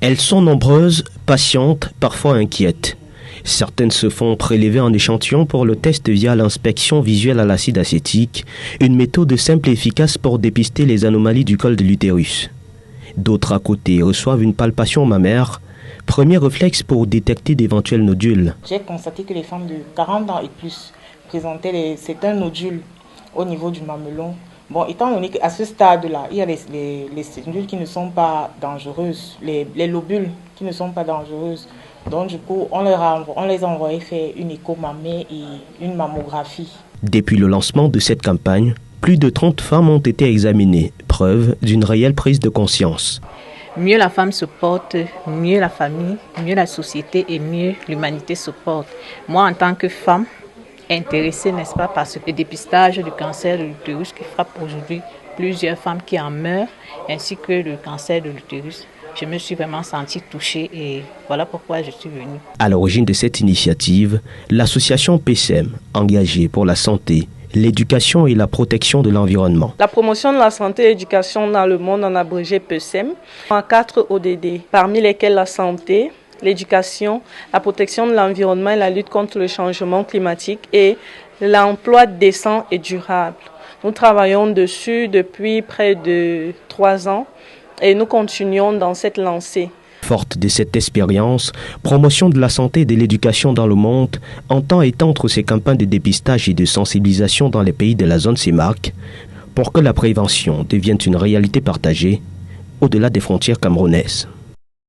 Elles sont nombreuses, patientes, parfois inquiètes. Certaines se font prélever en échantillon pour le test via l'inspection visuelle à l'acide acétique, une méthode simple et efficace pour dépister les anomalies du col de l'utérus. D'autres à côté reçoivent une palpation mammaire, premier réflexe pour détecter d'éventuels nodules. J'ai constaté que les femmes de 40 ans et plus présentaient certains nodules au niveau du mamelon. Bon, étant donné qu'à ce stade-là, il y a les nodules qui ne sont pas dangereuses, les lobules qui ne sont pas dangereuses. Donc du coup, on les a envoyés faire une écho mammaire et une mammographie. Depuis le lancement de cette campagne, plus de 30 femmes ont été examinées, preuve d'une réelle prise de conscience. Mieux la femme se porte, mieux la famille, mieux la société et mieux l'humanité se porte. Moi, en tant que femme intéressée, n'est-ce pas, par le dépistage du cancer de l'utérus qui frappe aujourd'hui plusieurs femmes qui en meurent, ainsi que le cancer de l'utérus, je me suis vraiment sentie touchée et voilà pourquoi je suis venue. À l'origine de cette initiative, l'association PSEM, engagée pour la santé, l'éducation et la protection de l'environnement. La promotion de la santé et l'éducation dans le monde, en abrégé PSEM, a 4 ODD, parmi lesquels la santé, l'éducation, la protection de l'environnement et la lutte contre le changement climatique et l'emploi décent et durable. Nous travaillons dessus depuis près de 3 ans et nous continuons dans cette lancée. Forte de cette expérience, Promotion de la santé et de l'éducation dans le monde entend étendre ses campagnes de dépistage et de sensibilisation dans les pays de la zone CEMAC pour que la prévention devienne une réalité partagée au-delà des frontières camerounaises.